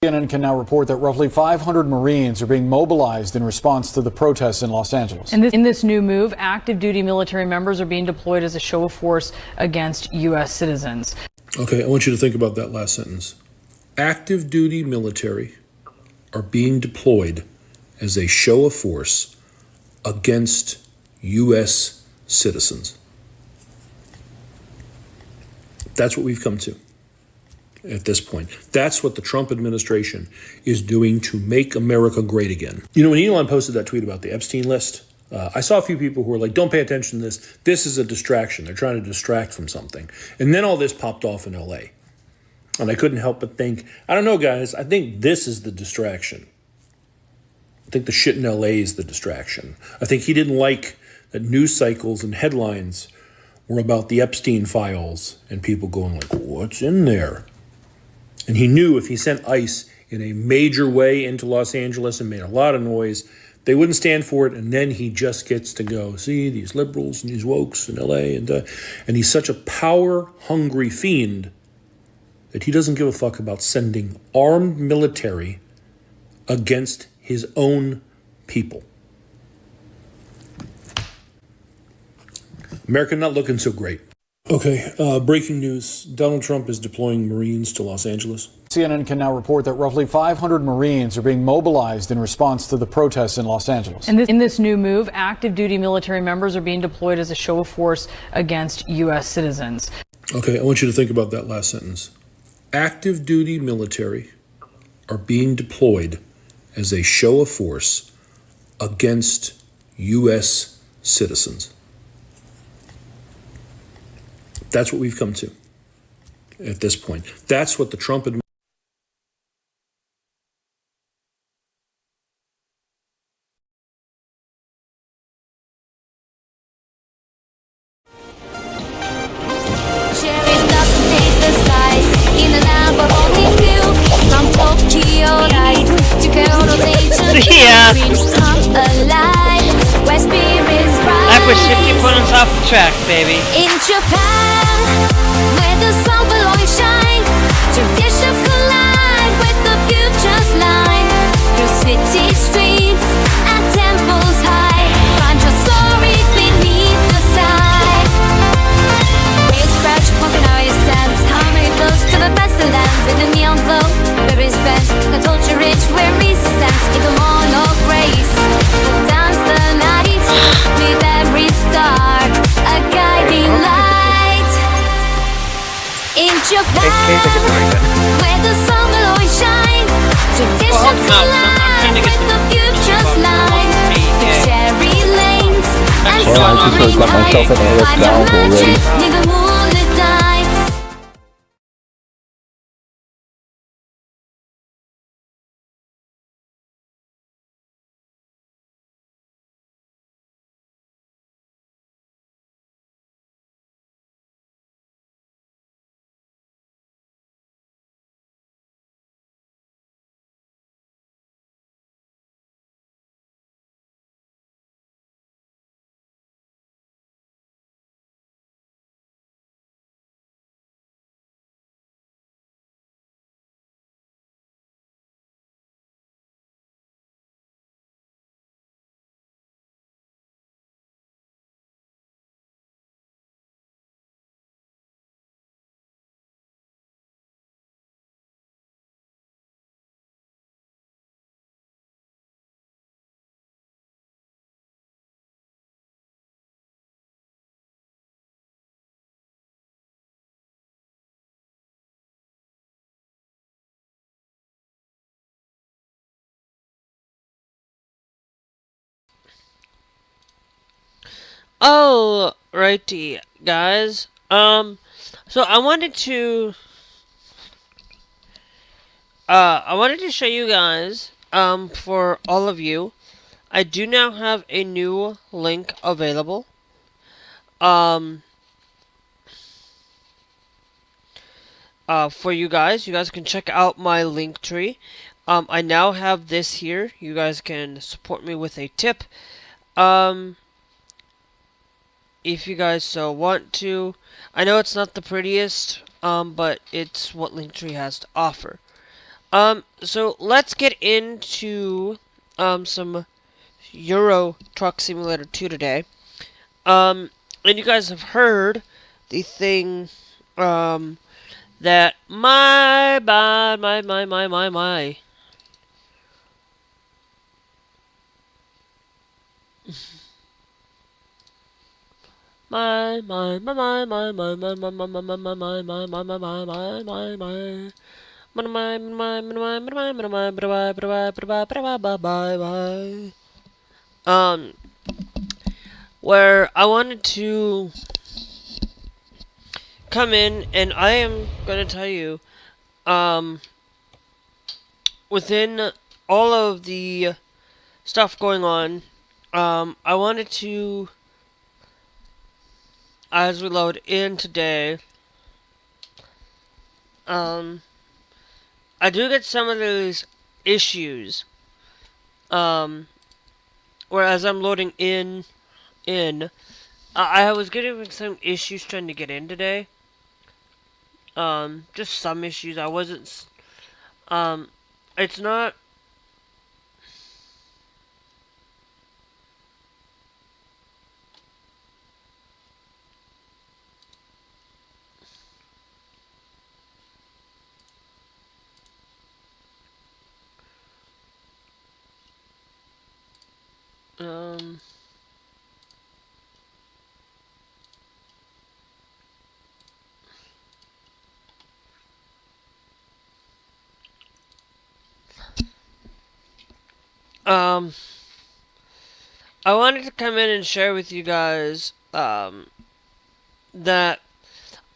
CNN can now report that roughly 500 Marines are being mobilized in response to the protests in Los Angeles. In this new move, active duty military members are being deployed as a show of force against U.S. citizens. Okay, I want you to think about that last sentence. Active duty military are being deployed as a show of force against U.S. citizens. That's what we've come to at this point. That's what the Trump administration is doing to make America great again. You know, when Elon posted that tweet about the Epstein list, I saw a few people who were like, don't pay attention to this. This is a distraction. They're trying to distract from something. And then all this popped off in LA. And I couldn't help but think, I don't know, guys, I think this is the distraction. I think the shit in LA is the distraction. I think he didn't like that news cycles and headlines were about the Epstein files and people going like, what's in there? And he knew if he sent ICE in a major way into Los Angeles and made a lot of noise, they wouldn't stand for it. And then he just gets to go, see, these liberals and these wokes in LA. And he's such a power-hungry fiend that he doesn't give a fuck about sending armed military against his own people. America not looking so great. Okay, breaking news. Donald Trump is deploying Marines to Los Angeles. CNN can now report that roughly 500 Marines are being mobilized in response to the protests in Los Angeles. In this new move, active duty military members are being deployed as a show of force against U.S. citizens. Okay, I want you to think about that last sentence. Active duty military are being deployed as a show of force against U.S. citizens. That's what we've come to at this point. That's what the Trump administration. We're 50 points off the track, baby. In Japan, where the sun will always shine, traditions collide with the future's line. Through city streets and temples high, find your story beneath the sky. Waves scratch, pumping out your sands, harmony flows to the best of lands. With the neon glow, very spent, the culture rich, where resistance in the morn of grace. Dance the night with every star, a guiding light. In Japan, where the sun will always shine, traditions collide with the future's line. The cherry lanes and soaring heights, find your magic near the moonlit night. Alrighty, guys. So I wanted to show you guys, for all of you, I do now have a new link available. For you guys. You guys can check out my link tree. I now have this here. You guys can support me with a tip. If you guys so want to. I know it's not the prettiest, but it's what Linktree has to offer. So let's get into some Euro Truck Simulator 2 today. And you guys have heard the thing that my bad, my where I wanted to come in, and I am gonna tell you, within all of the stuff going on, I wanted to, as we load in today, I do get some of those issues, whereas I'm loading in, I was getting some issues trying to get in today. Just some issues. I wasn't, it's not, I wanted to come in and share with you guys, that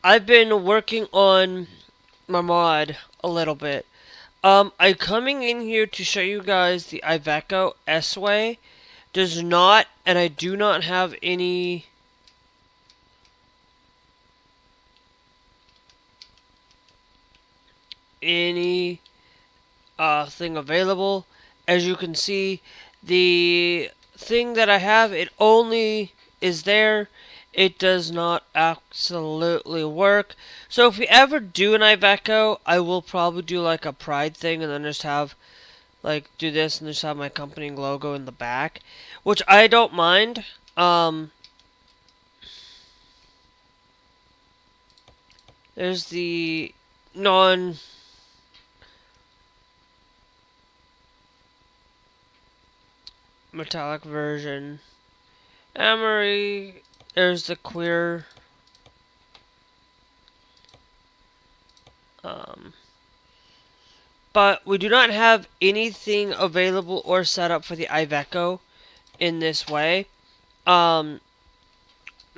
I've been working on my mod a little bit. I'm coming in here to show you guys the Iveco S-Way does not, and I do not have any thing available. As you can see, the thing that I have, it only is there. It does not absolutely work. So if we ever do an Iveco, I will probably do like a Pride thing and then just have, like, do this and just have my company logo in the back, which I don't mind. There's the non-metallic version. Amory. There's the queer. But we do not have anything available or set up for the Iveco in this way.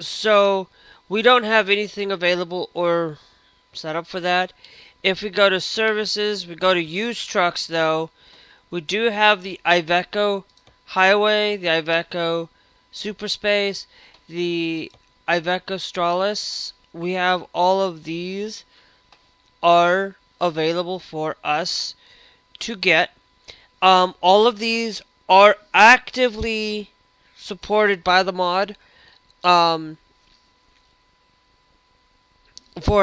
So we don't have anything available or set up for that. If we go to services, we go to used trucks though, we do have the Iveco Highway, the Iveco Superspace, the Iveco Stralis. We have all of these are available for us to get. All of these are actively supported by the mod for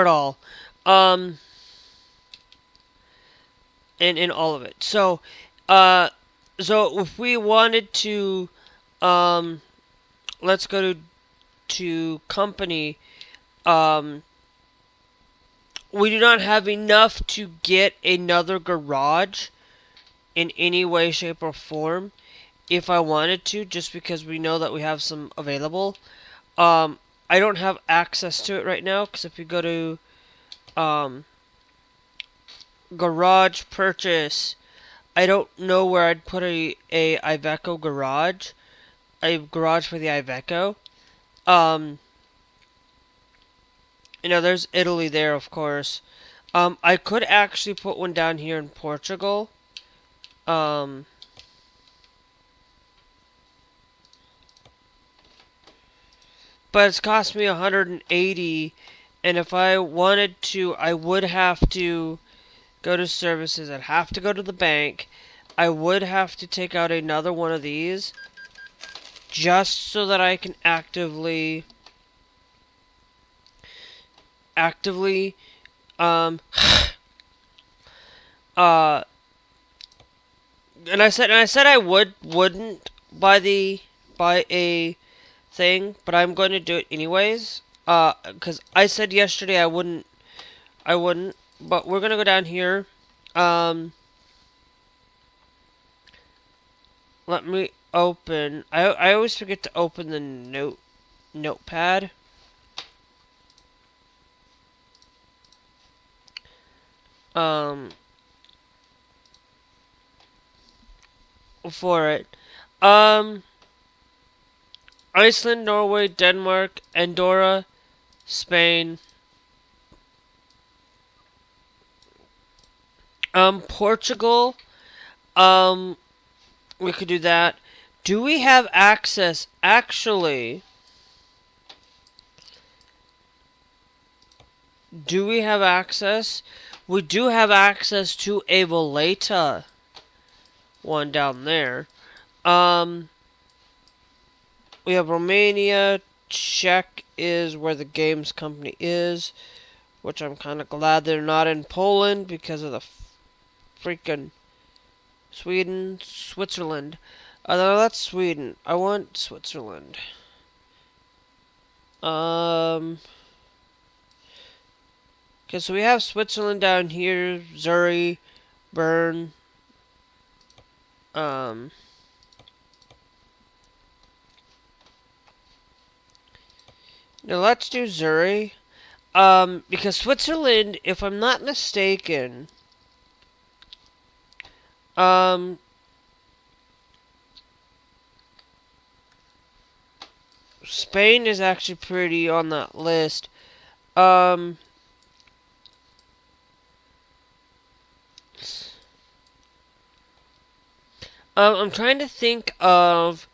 it all. And in all of it. So if we wanted to, let's go to company. We do not have enough to get another garage in any way, shape, or form. If I wanted to, just because we know that we have some available. I don't have access to it right now, because if you go to garage purchase, I don't know where I'd put a Iveco garage. A garage for the Iveco. You know, there's Italy there, of course. I could actually put one down here in Portugal. But it's cost me 180, and if I wanted to, I would have to go to services. I'd have to go to the bank. I would have to take out another one of these just so that I can actively and I said I wouldn't buy a thing, but I'm going to do it anyways. Cuz I said yesterday I wouldn't, but we're going to go down here. Let me open. I always forget to open the notepad. For it. Iceland, Norway, Denmark, Andorra, Spain. Portugal. We could do that. Do we have access? Actually, do we have access? We do have access to a Valeta one down there. We have Romania. Czech is where the games company is, which I'm kind of glad they're not in Poland because of the freaking Sweden, Switzerland. No, that's Sweden. I want Switzerland. Okay, so we have Switzerland down here, Zurich, Bern. Now let's do Zurich. Because Switzerland, if I'm not mistaken, Spain is actually pretty on that list. I'm trying to think of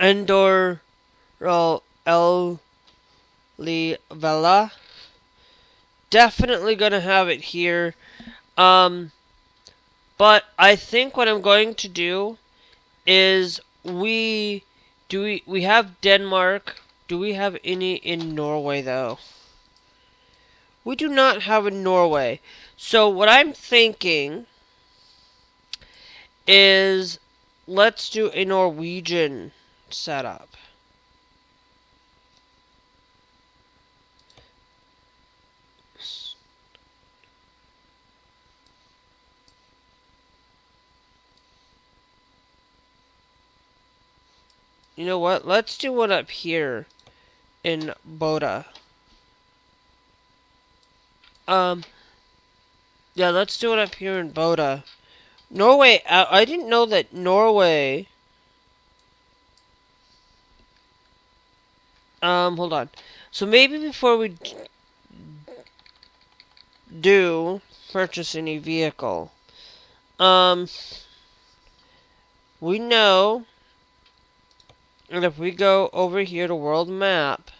Andorra, El Vela. Definitely gonna have it here. But I think what I'm going to do is we have Denmark. Do we have any in Norway though? We do not have in Norway. So what I'm thinking is let's do a Norwegian setup. You know what? Let's do one up here in Boda. Yeah, let's do it up here in Boda. Norway, I didn't know that Norway... hold on. So maybe before we do purchase any vehicle, we know that if we go over here to world map,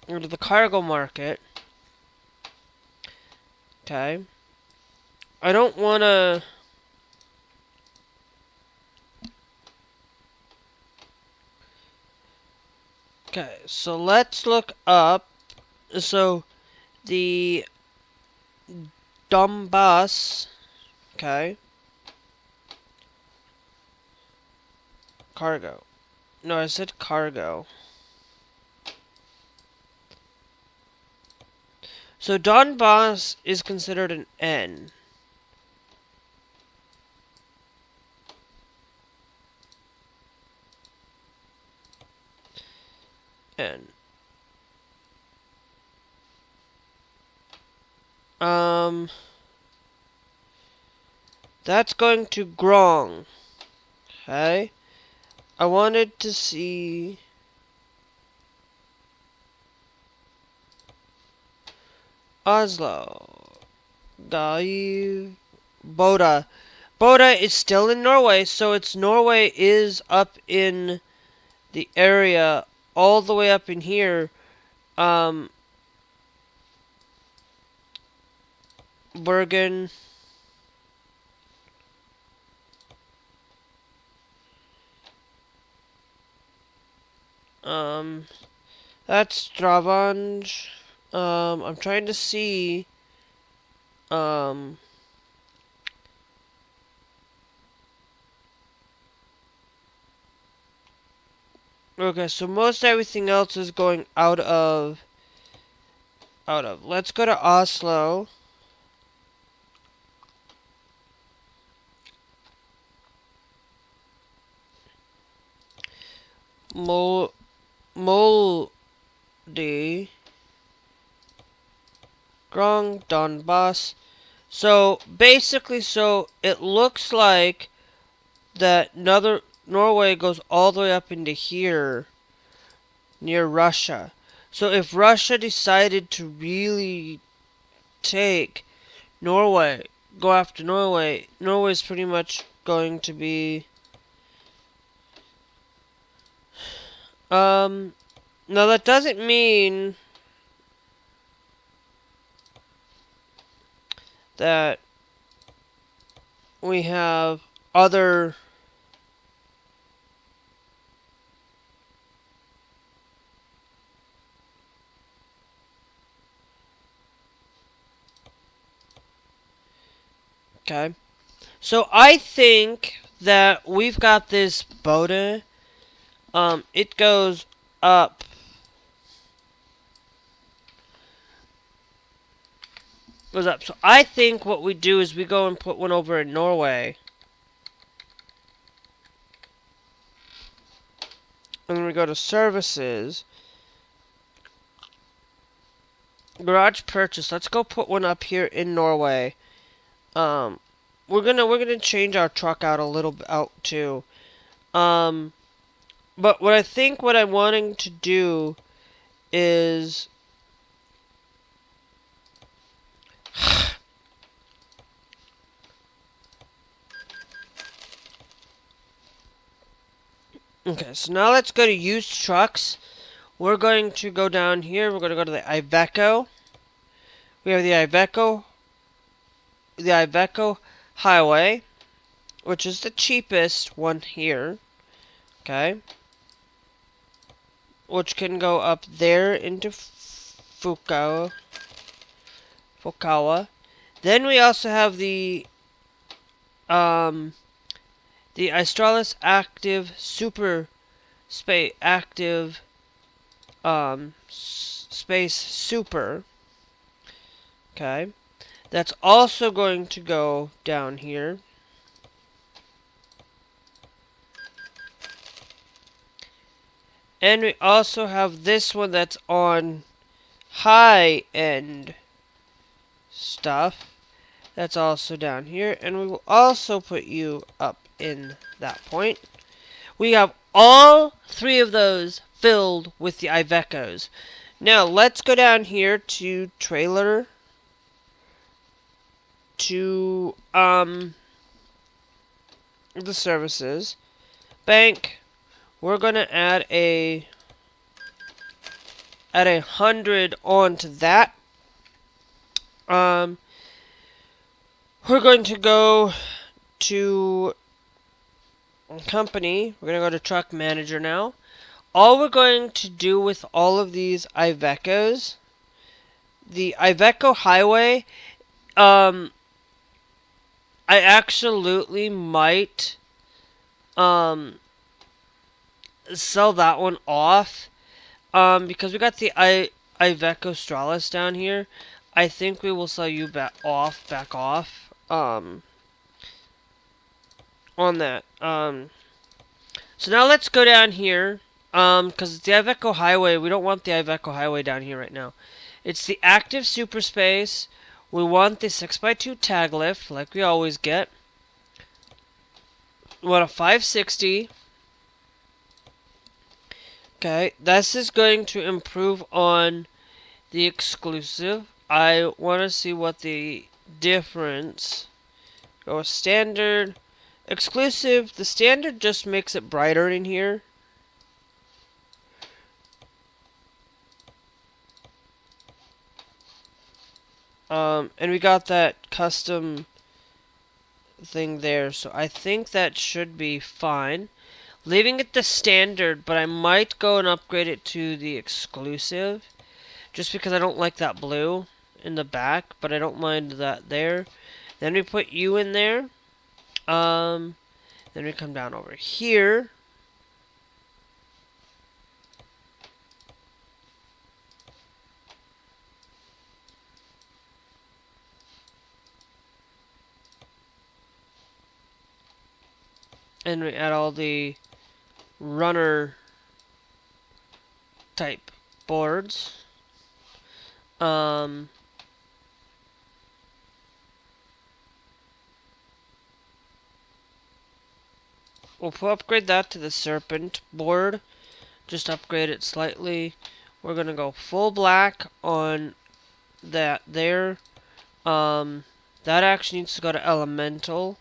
or to the cargo market, okay, I don't want to... Okay, so let's look up, so the Donbass, okay, cargo, no, I said cargo. So Donbass is considered an N. N. That's going to Grong. Okay. I wanted to see... Oslo. Gaiv. Boda. Boda is still in Norway, so Norway is up in the area, all the way up in here. Bergen. That's Stravand. I'm trying to see. Okay, so most everything else is going out of. Let's go to Oslo. Molde. Grong, Donbass. So basically, it looks like that Norway goes all the way up into here, near Russia. So if Russia decided to really take Norway, go after Norway, Norway's pretty much going to be... Now that doesn't mean that we have other... Okay. So I think that we've got this Boda. It goes up. Goes up. So I think what we do is we go and put one over in Norway. And then we go to services. Garage purchase. Let's go put one up here in Norway. We're gonna change our truck out a little bit out too. But what I'm wanting to do is okay, so now let's go to used trucks. We're going to go down here. We're going to go to the Iveco. We have the Iveco Highway, which is the cheapest one here. Okay. Which can go up there into Fukawa. Then we also have the Australis Active Super Space Active Space Super. Okay. That's also going to go down here. And we also have this one that's on high-end stuff. That's also down here. And we will also put you up in that point. We have all three of those filled with the Ivecos. Now, let's go down here to trailer. To, the services. Bank. We're going to add a 100 onto that. We're going to go to company. We're going to go to truck manager now. All we're going to do with all of these Ivecos, the Iveco Highway, I absolutely might sell that one off, because we got the Iveco Stralis down here. I think we will sell you back off on that. So now let's go down here, because it's the Iveco Highway. We don't want the Iveco Highway down here right now. It's the Active Super Space. We want the 6x2 tag lift, like we always get. We want a 560. Okay, this is going to improve on the exclusive. I want to see what the difference. Go with standard. Exclusive, the standard just makes it brighter in here. And we got that custom thing there, so I think that should be fine. Leaving it the standard, but I might go and upgrade it to the exclusive, just because I don't like that blue in the back, but I don't mind that there. Then we put you in there. Then we come down over here. And we add all the runner type boards. We'll upgrade that to the serpent board. Just upgrade it slightly. We're gonna go full black on that there. That actually needs to go to elemental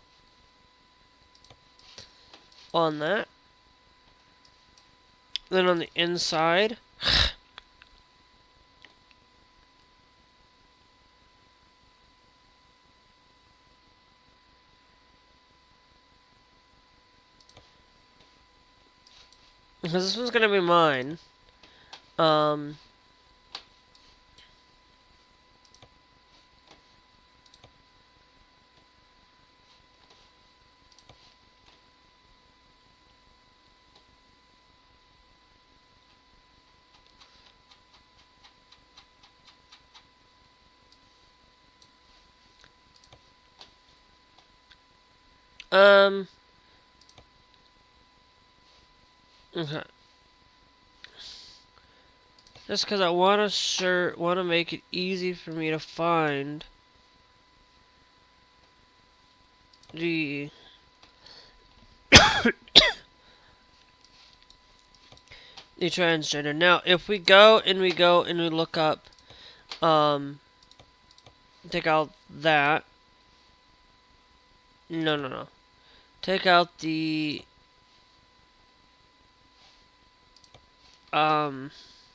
on that. Then on the inside, because this one's gonna be mine. Okay. Just because I want to make it easy for me to find the the transgender. Now, if we go and we look up, take out that. No. Take out the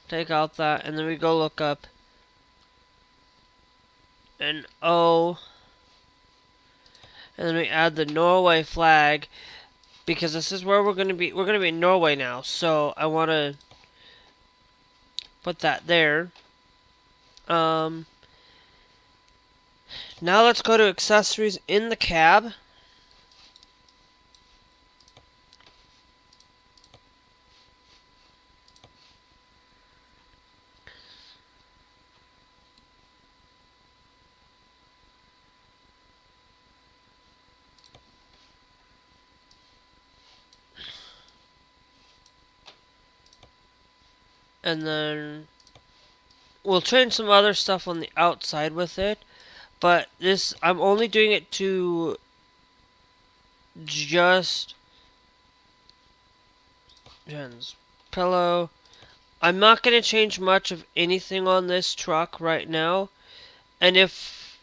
take out that, and then we go look up an O, and then we add the Norway flag, because this is where we're gonna be in Norway now, so I want to put that there. Now let's go to accessories in the cab. And then we'll change some other stuff on the outside with it. But this, I'm only doing it to just pillow. I'm not going to change much of anything on this truck right now. And if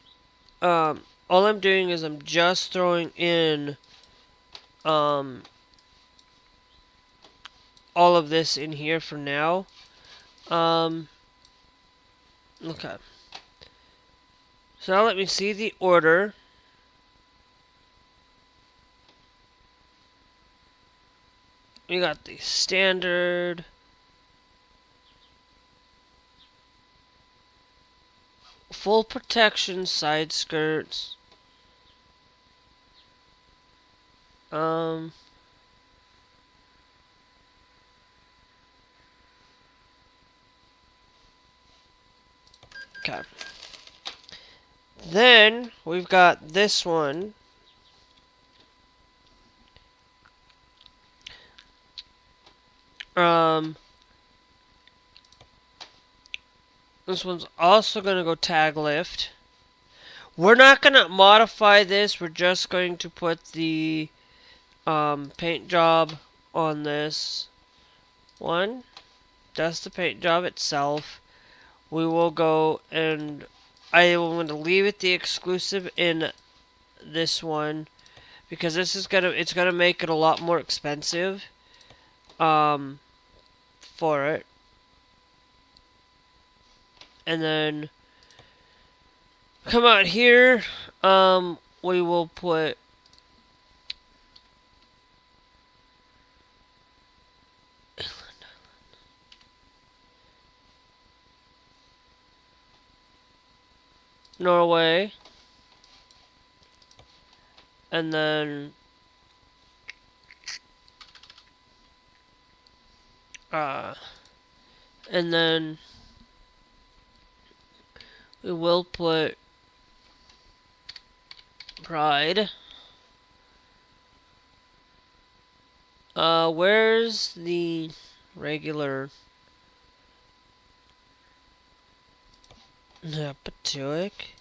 all I'm doing is I'm just throwing in all of this in here for now. Okay. So now let me see the order. We got the standard. Full protection side skirts. Okay. Then we've got this one. This one's also gonna go tag lift. We're not going to modify this. We're just going to put the paint job on this one. That's the paint job itself. We will go and I am going to leave it the exclusive in this one because this is it's gonna make it a lot more expensive for it. And then come out here, we will put Norway, and then we will put Pride. Where's the regular Patuic?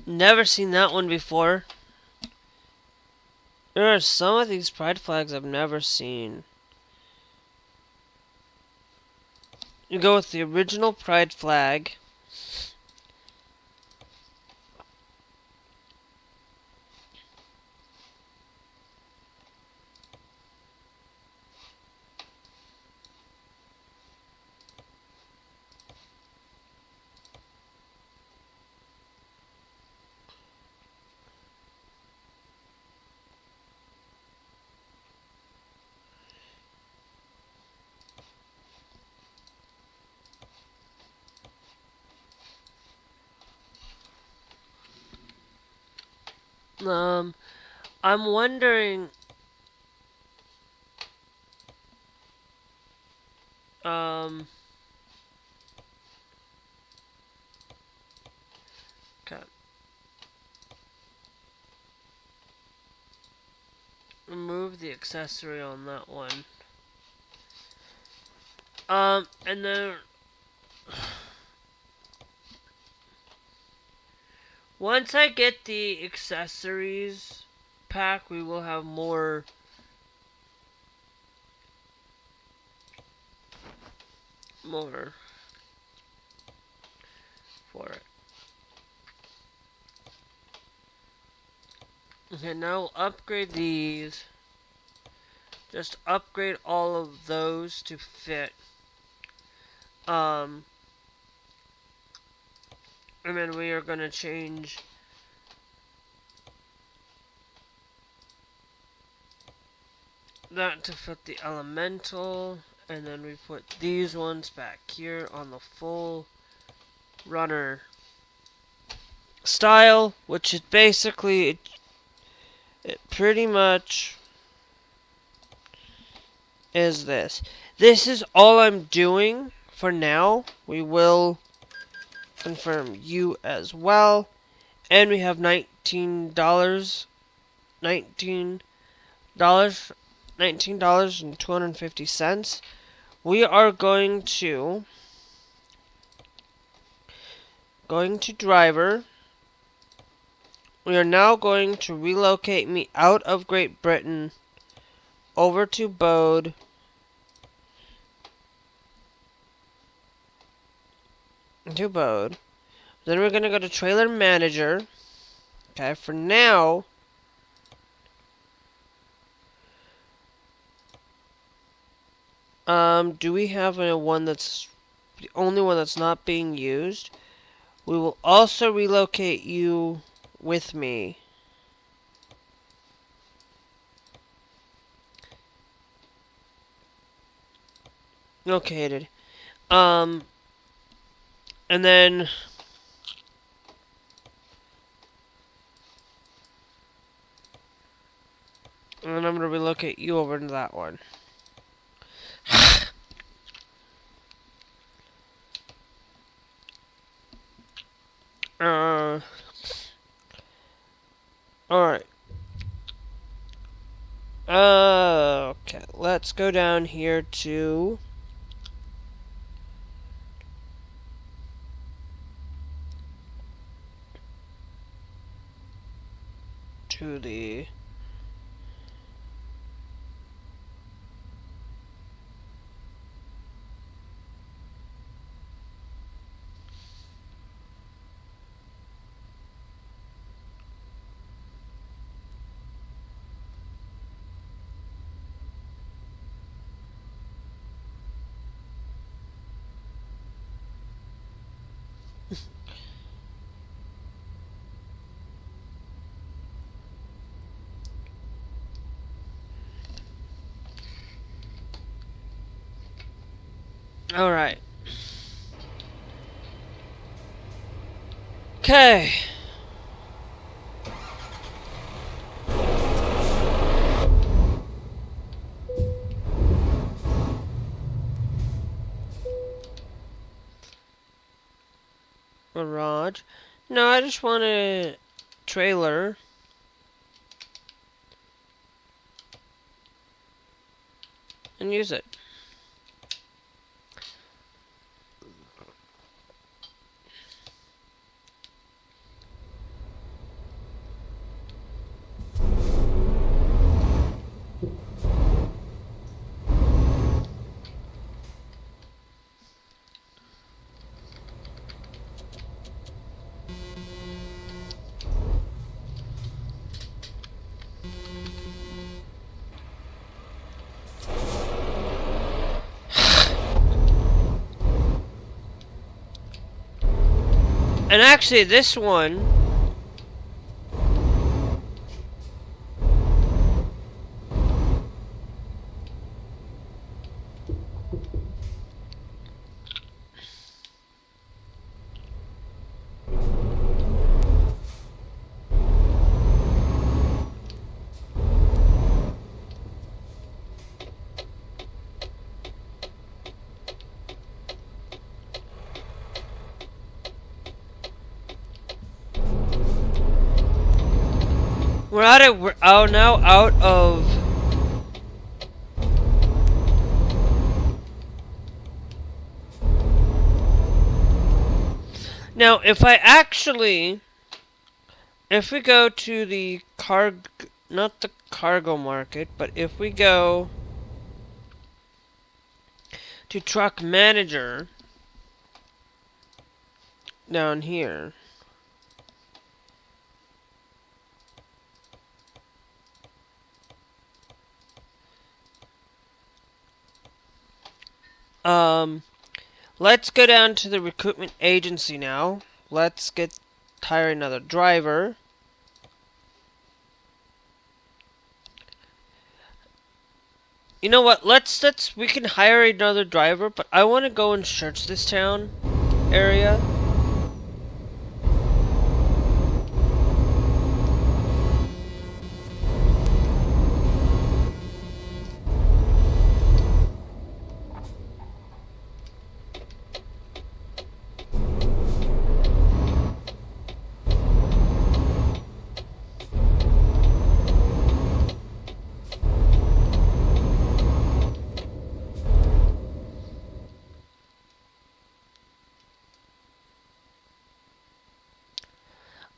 Never seen that one before. There are some of these pride flags I've never seen. You go with the original pride flag. I'm wondering, okay. Remove the accessory on that one. And then once I get the accessories pack, we will have more for it. Okay, now we'll upgrade these. Just upgrade all of those to fit. And then we are going to change that to fit the elemental, and then we put these ones back here on the full runner style, which is basically it pretty much is this. This is all I'm doing for now. We will confirm you as well, and we have $19.250. We are going to driver. We are now going to relocate me out of Great Britain over to Bode. Then we're going to go to Trailer Manager. Okay, for now, do we have one that's the only one that's not being used? We will also relocate you with me. Located. And then I'm going to relocate you over to that one. Alright. Okay, let's go down here to to the all right. Okay. Garage. No, I just want a trailer. And use it. And actually, this one we're now out of now if we go to the not the cargo market, but if we go to truck manager down here, let's go down to the recruitment agency now. Let's hire another driver. You know what? We can hire another driver, but I want to go and search this town area.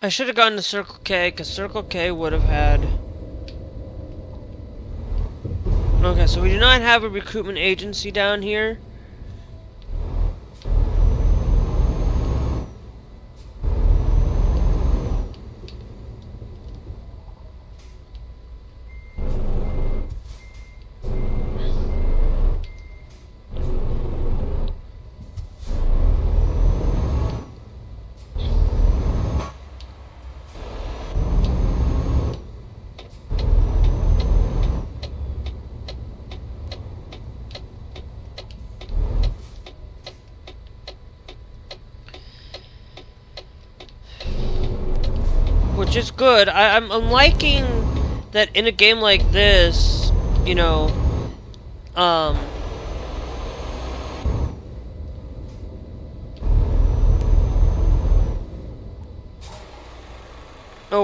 I should have gone to Circle K, because Circle K would have had... Okay, so we do not have a recruitment agency down here. Which is good. I'm liking that in a game like this, you know, oh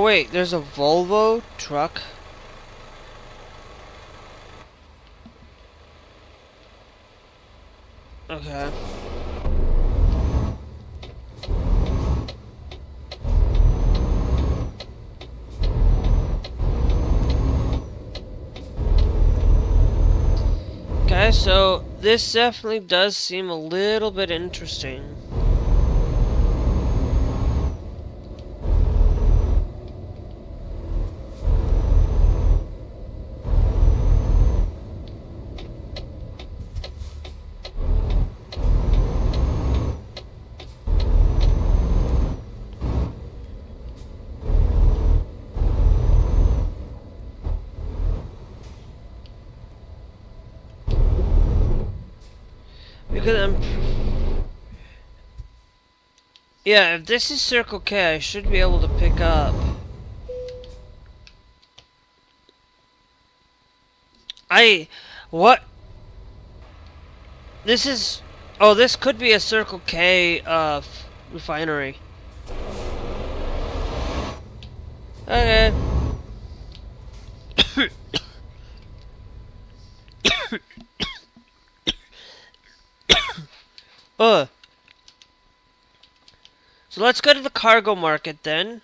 wait, there's a Volvo truck. Okay. this definitely does seem a little bit interesting. Because yeah, if this is Circle K, I should be able to pick up. What? This is, oh, this could be a Circle K, refinery. Okay. Ugh. So let's go to the cargo market then.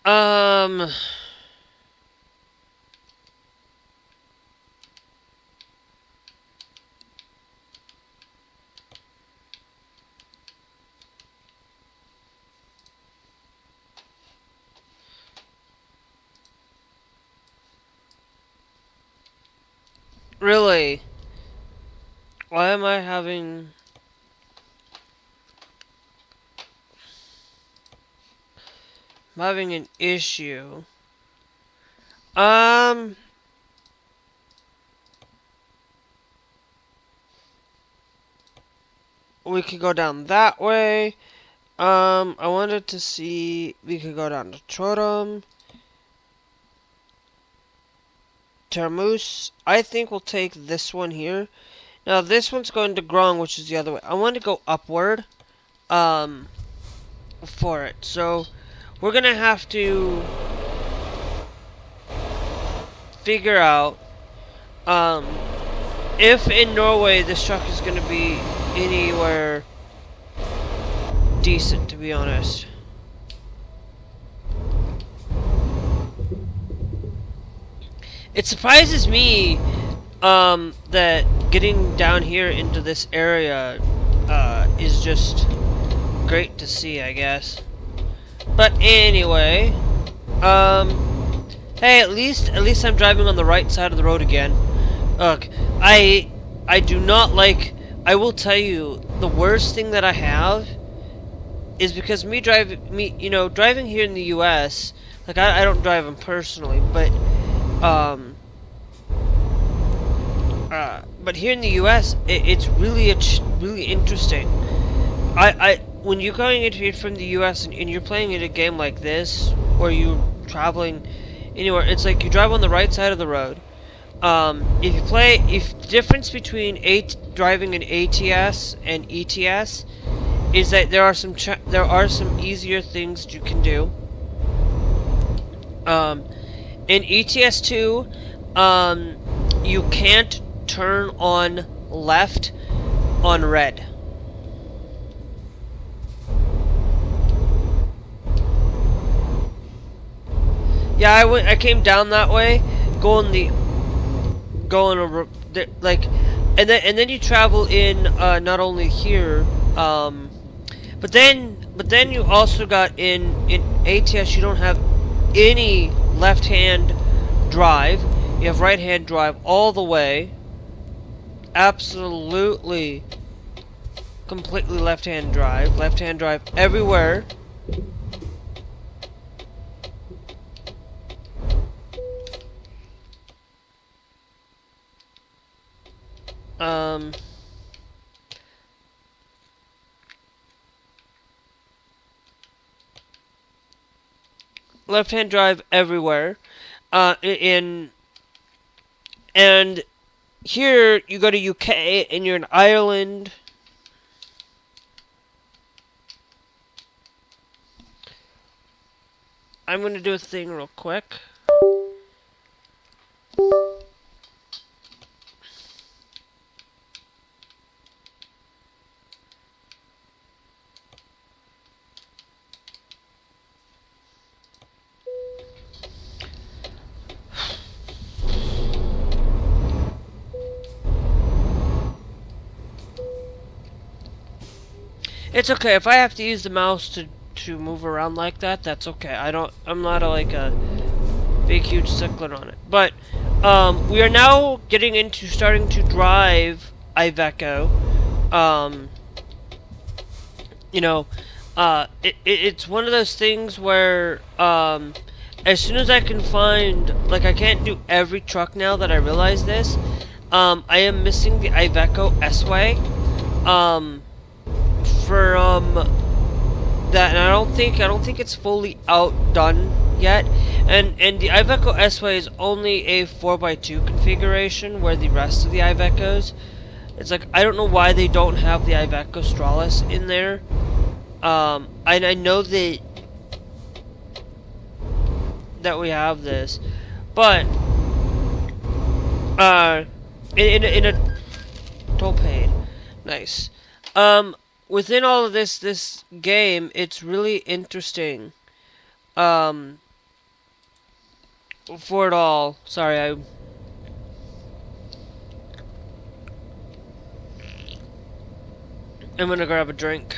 Um... Really? Why am I having... I'm having an issue. We could go down that way. I wanted to see... We could go down to Totem. Termus. I think we'll take this one here. Now, this one's going to Grong, which is the other way. I want to go upward. For it. So, we're gonna have to figure out, if in Norway this truck is gonna be anywhere decent, to be honest. It surprises me, that getting down here into this area, is just great to see, I guess. But anyway, hey, at least I'm driving on the right side of the road again. Look, I do not like. I will tell you, the worst thing that I have is because driving here in the U.S. Like I don't drive them personally, but here in the U.S. It's really interesting. When you're going into it from the U.S. and you're playing in a game like this, or you're traveling anywhere, it's like you drive on the right side of the road. If the difference between driving an ATS and ETS is that there are some easier things you can do. In ETS 2, you can't turn on left on red. Yeah, I came down that way, and then you travel in not only here, but then you also got in ATS you don't have any left-hand drive. You have right-hand drive all the way. Absolutely, completely left-hand drive everywhere. Left-hand drive everywhere. And here you go to UK and you're in Ireland. I'm gonna do a thing real quick. It's okay if I have to use the mouse to move around like that. That's okay. I'm not like a big huge stickler on it. But we are now getting into starting to drive Iveco. You know, it's one of those things where as soon as I can find, like, I can't do every truck now that I realize this. I am missing the Iveco S-Way from that, and I don't think it's fully outdone yet. And the Iveco S-Way is only a 4x2 configuration, where the rest of the Ivecos, it's like, I don't know why they don't have the Iveco Stralis in there. And I know that we have this, but in a toll paid, nice. Within all of this game, it's really interesting. For it all, sorry, I'm gonna grab a drink.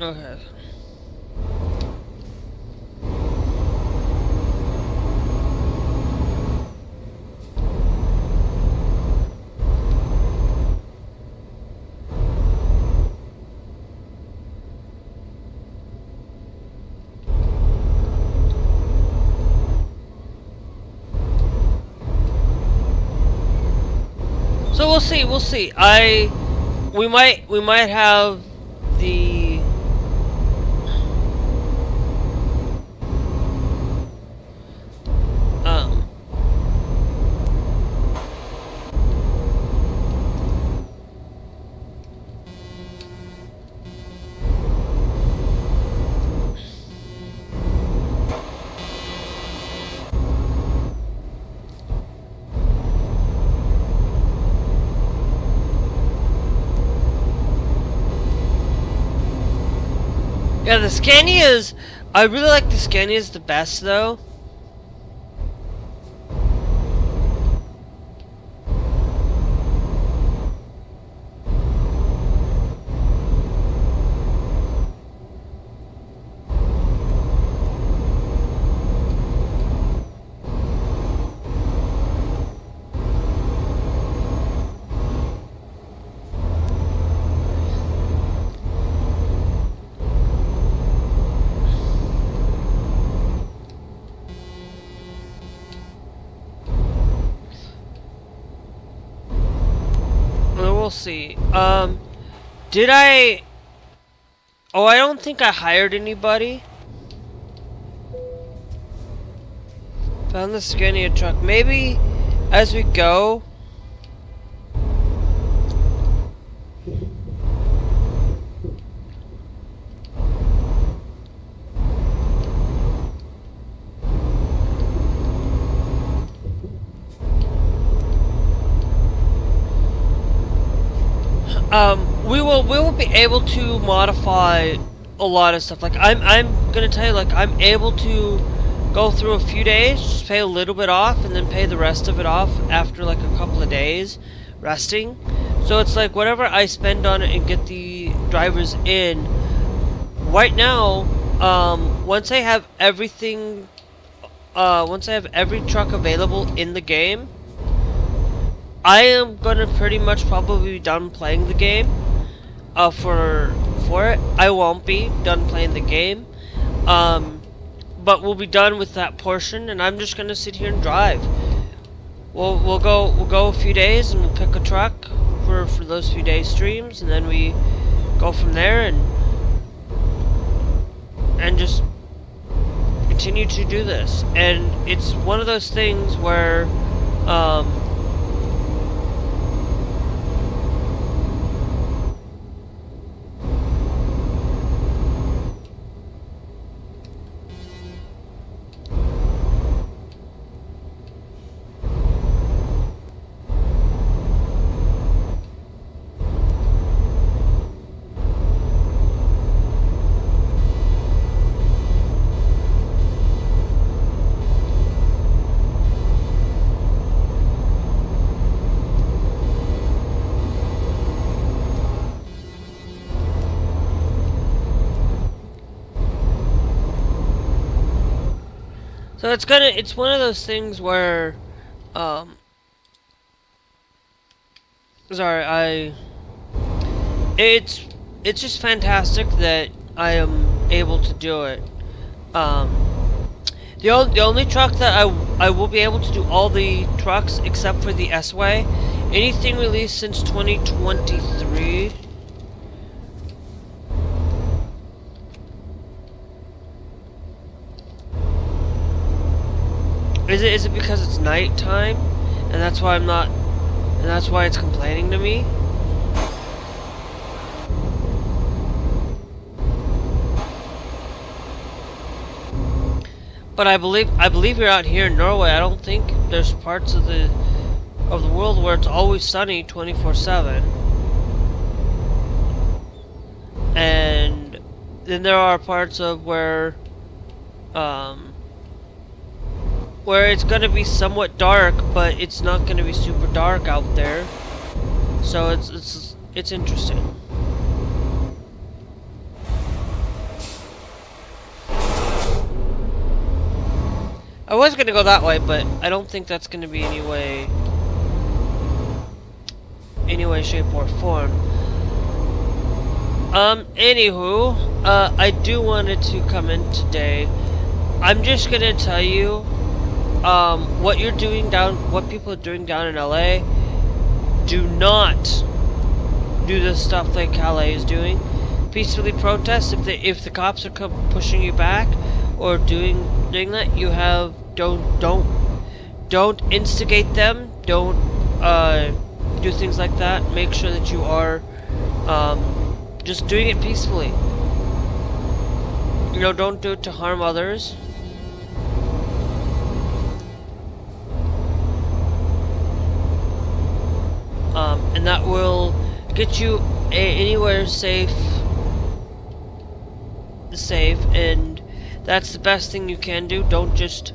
Okay. So we'll see. We might have the yeah, the Scanias, I really like the Scanias the best, though. We'll see. Did I... Oh, I don't think I hired anybody. Found the Scania truck. Maybe as we go... we will be able to modify a lot of stuff. Like, I'm gonna tell you, like, I'm able to go through a few days, just pay a little bit off, and then pay the rest of it off after like a couple of days resting. So it's like whatever I spend on it and get the drivers in. Right now, once I have everything, once I have every truck available in the game, I am gonna pretty much probably be done playing the game. For it, I won't be done playing the game, but we'll be done with that portion, and I'm just gonna sit here and drive. We'll go a few days, and we'll pick a truck for those few days streams, and then we go from there, and just continue to do this. And it's one of those things where So it's one of those things where, sorry, it's just fantastic that I am able to do it. The only truck that I will be able to do all the trucks except for the S-Way. Anything released since 2023. Is it because it's nighttime, and that's why I'm not, and that's why it's complaining to me? But I believe you're out here in Norway. I don't think there's parts of the world where it's always sunny 24/7. And then there are parts of where it's gonna be somewhat dark, but it's not gonna be super dark out there. So it's interesting. I was gonna go that way, but I don't think that's gonna be any way, shape, or form. Anywho, I do wanted to come in today. I'm just gonna tell you, what people are doing down in LA. Do not do the stuff like LA is doing. Peacefully protest. If the cops are pushing you back or doing that, you have don't instigate them. Don't do things like that. Make sure that you are just doing it peacefully. You know, don't do it to harm others. And that will get you anywhere safe, and that's the best thing you can do. Don't just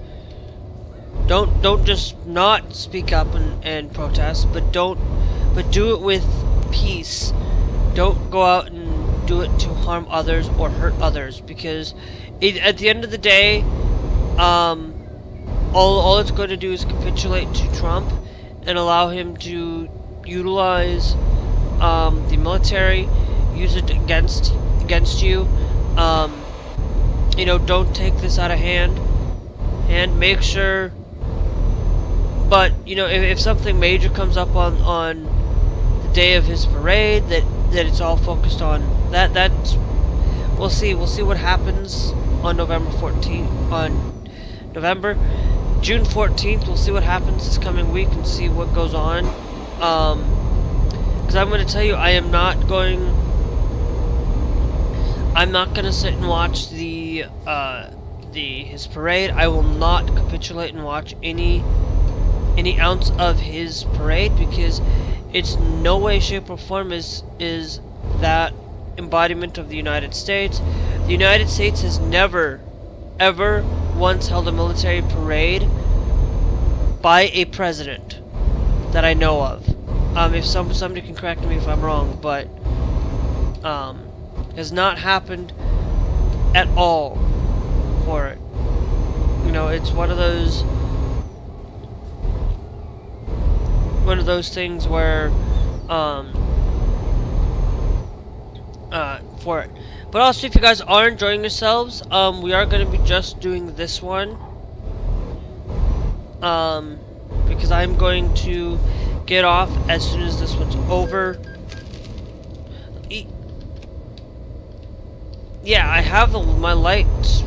not speak up and protest, but do it with peace. Don't go out and do it to harm others or hurt others, because at the end of the day, all it's going to do is capitulate to Trump and allow him to utilize the military, use it against you. You know, don't take this out of hand. Make sure. But you know, if something major comes up on the day of his parade, that it's all focused on that. That's we'll see what happens on November 14th. On June 14th, we'll see what happens this coming week and see what goes on. Because I'm going to tell you, I'm not going to sit and watch his parade. I will not capitulate and watch any ounce of his parade, because it's no way, shape, or form is that embodiment of the United States. The United States has never, ever once held a military parade by a president that I know of. If somebody can correct me if I'm wrong, but has not happened at all for it. You know, it's one of those things where for it. But also, if you guys are enjoying yourselves, we are going to be just doing this one, because I'm going to get off as soon as this one's over. Yeah, I have my lights.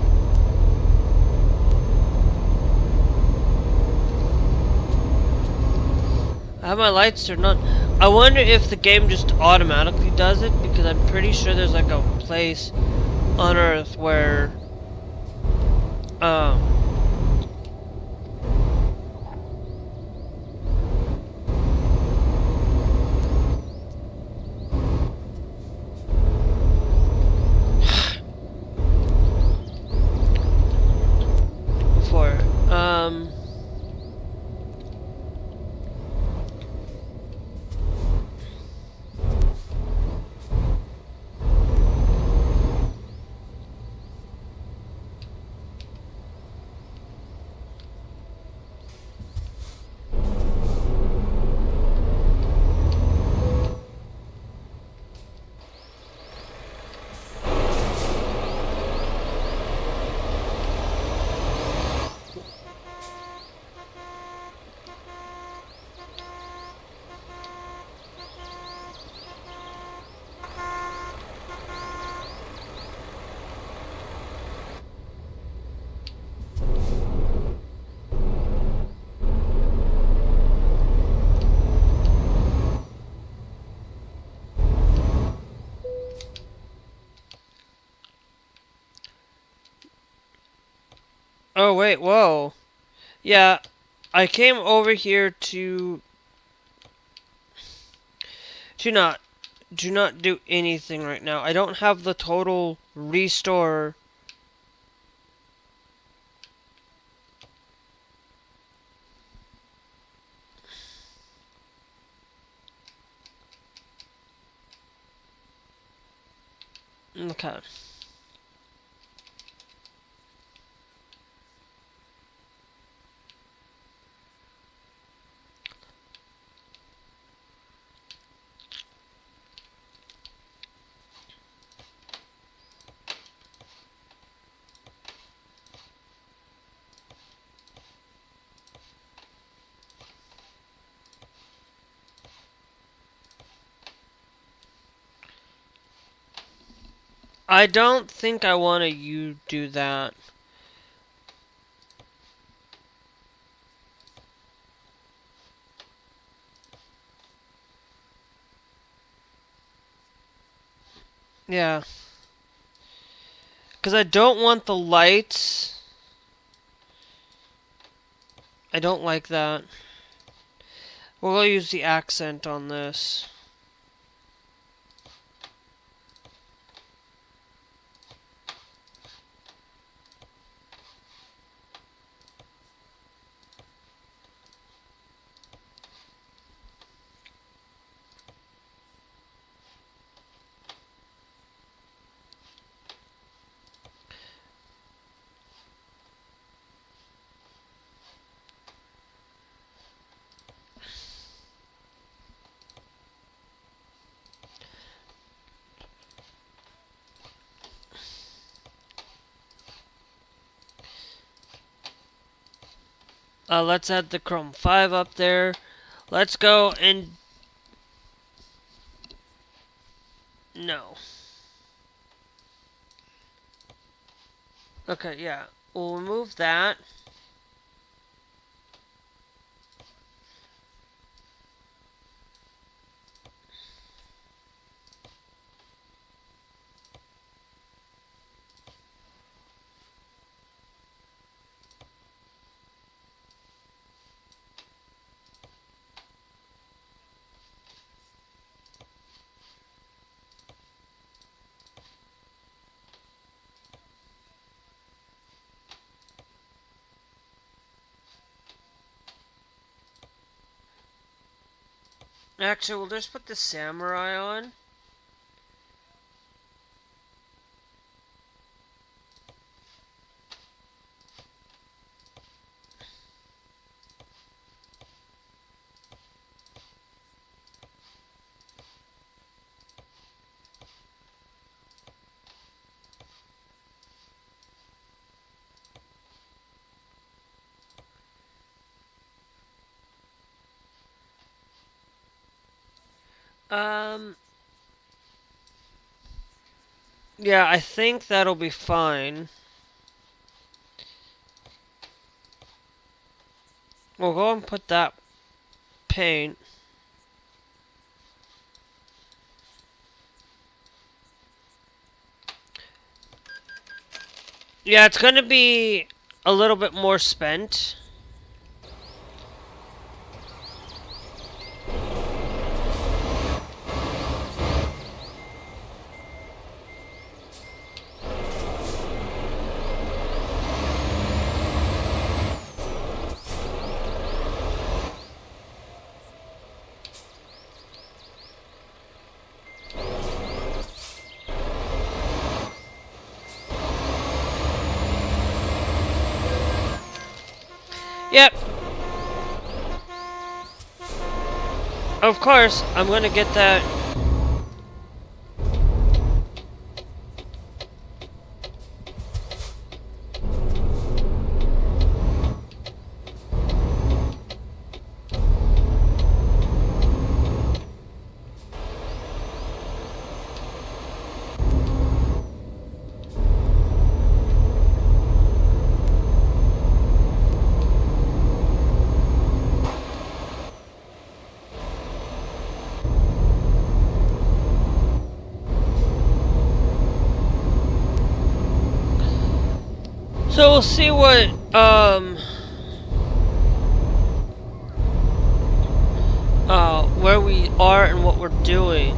I have my lights turned on. I wonder if the game just automatically does it, because I'm pretty sure there's like a place on Earth where Oh wait, whoa. Yeah, I came over here to not do anything right now. I don't have the total restore. Okay. I don't think I want to you do that. Yeah. Because I don't want the lights. I don't like that. We'll use the accent on this. Let's add the Chrome 5 up there. Let's go and... No. Okay, yeah. We'll remove that. Actually, we'll just put the samurai on. Yeah, I think that'll be fine. We'll go and put that paint. Yeah, it's gonna be a little bit more spent. Yep. Of course, I'm gonna get that. So we'll see what where we are and what we're doing.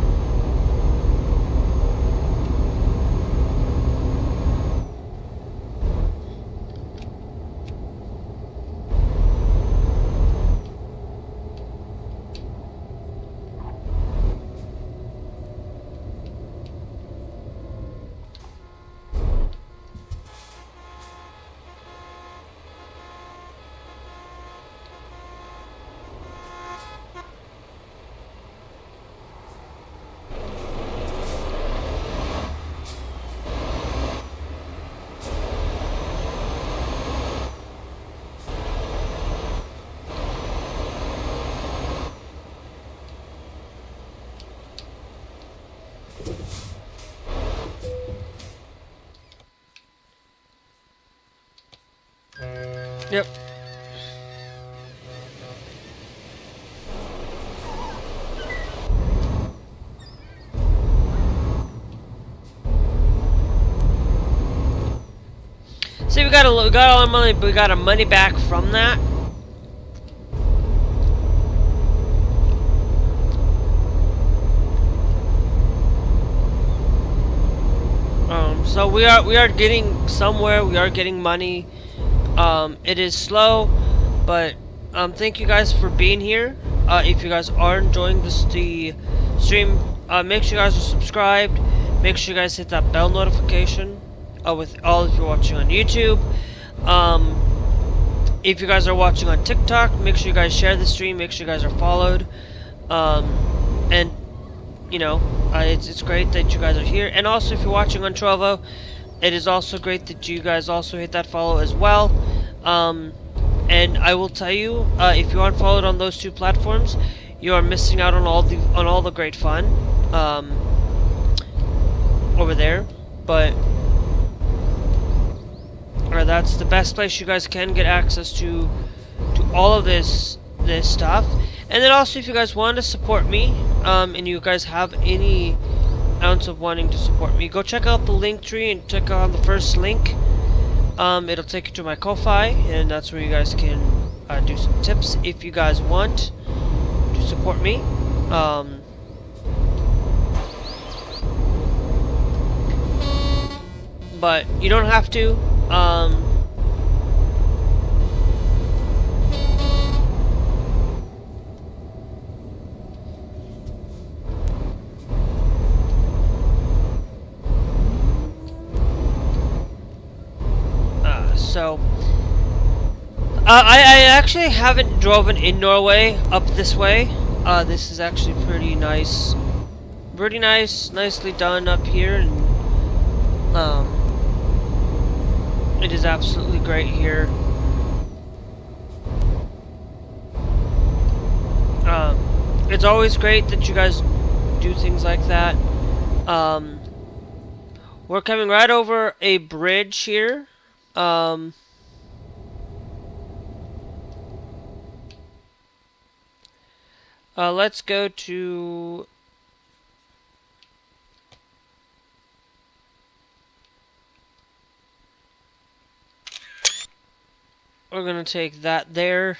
Yep. See, we got all our money, but we got our money back from that. So we are getting somewhere. We are getting money. It is slow, but thank you guys for being here. If you guys are enjoying the stream, make sure you guys are subscribed. Make sure you guys hit that bell notification. With all of you watching on YouTube. If you guys are watching on TikTok, make sure you guys share the stream. Make sure you guys are followed. And you know, it's great that you guys are here. And also, if you're watching on Trovo, it is also great that you guys also hit that follow as well. And I will tell you, if you aren't followed on those two platforms, you are missing out on all the great fun over there. But that's the best place you guys can get access to all of this stuff. And then also, if you guys want to support me, and you guys have any ounce of wanting to support me, go check out the link tree and check out the first link. It'll take you to my Ko-Fi, and that's where you guys can do some tips if you guys want to support me. But you don't have to. So I actually haven't driven in Norway up this way. This is actually pretty nice, nicely done up here, and it is absolutely great here. It's always great that you guys do things like that. We're coming right over a bridge here. Let's go to we're gonna take that there.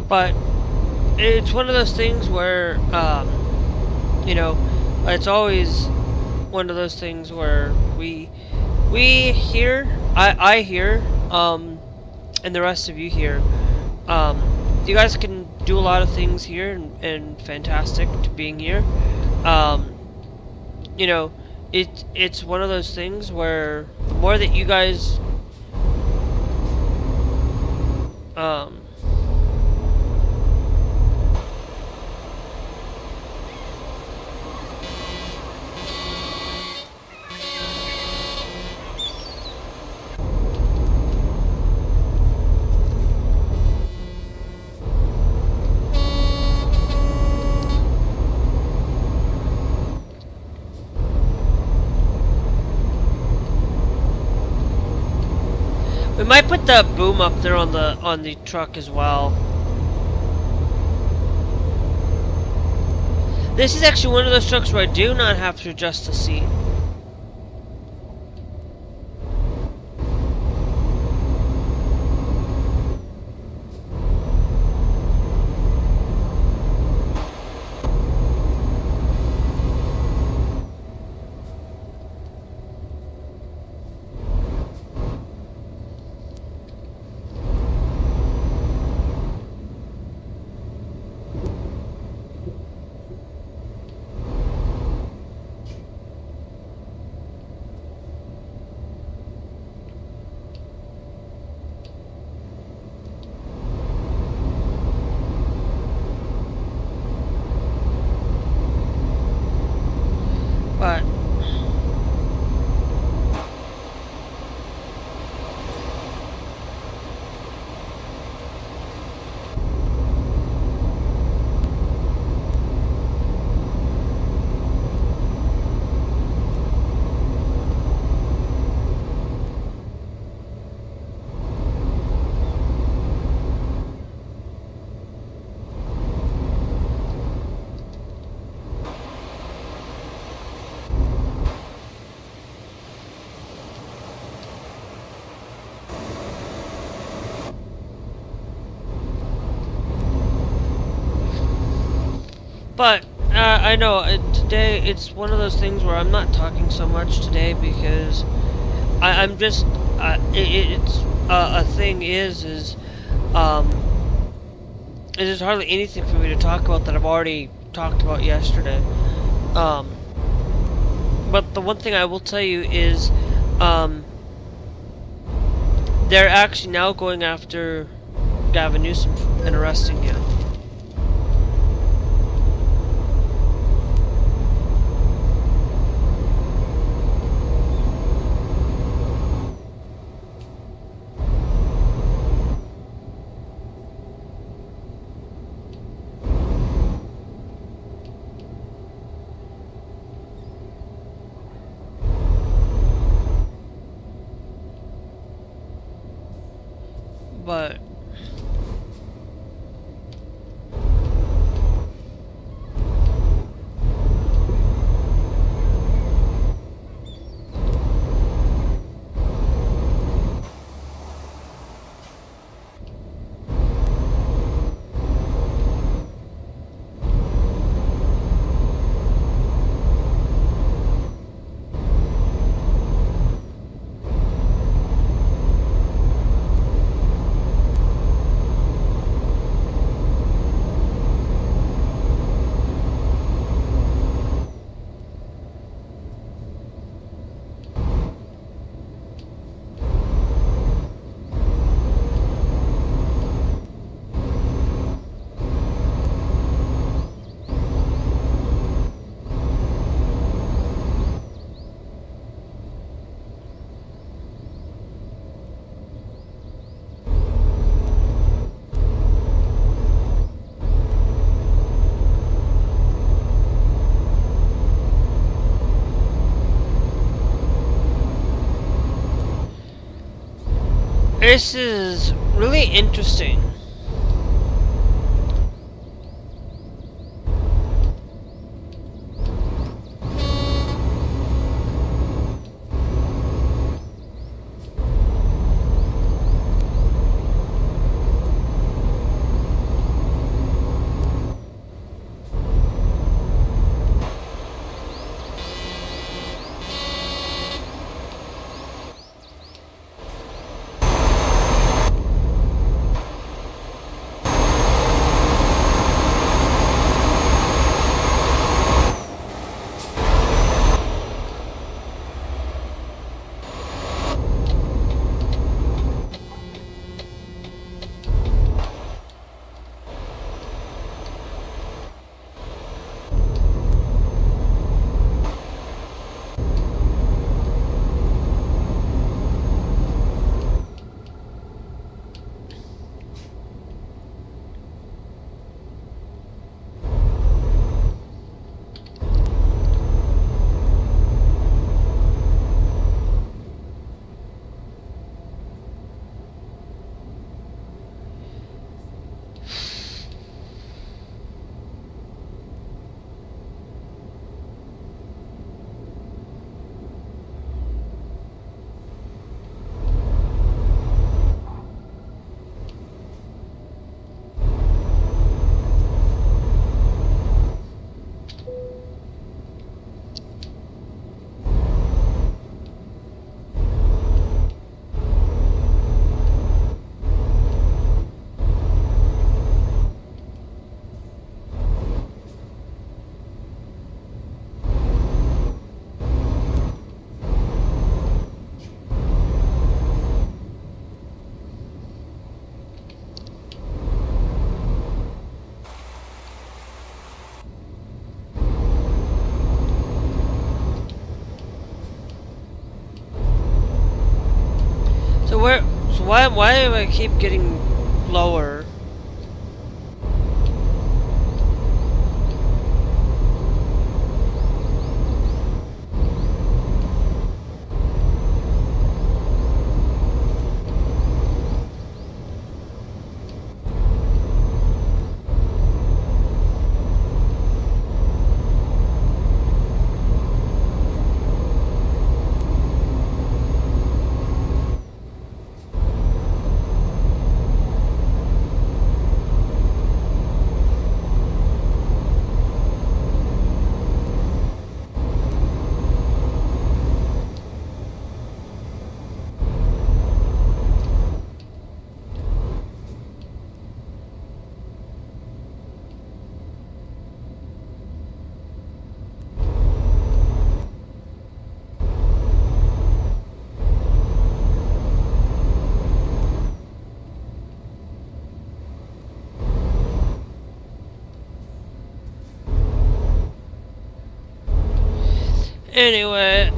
But it's one of those things where, you know, it's always one of those things where we hear, I hear, and the rest of you hear. You guys can do a lot of things here, and fantastic to being here. You know, it's one of those things where the more that you guys, We might put the boom up there on the truck as well. This is actually one of those trucks where I do not have to adjust the seat. But I know today it's one of those things where I'm not talking so much today because I'm just it's a thing is there's hardly anything for me to talk about that I've already talked about yesterday. But the one thing I will tell you is they're actually now going after Gavin Newsom and arresting him. But this is really interesting. where? So why do I keep getting lower? Anyway,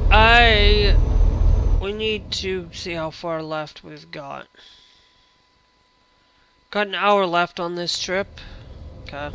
we need to see how far left we've got. Got an hour left on this trip. Okay.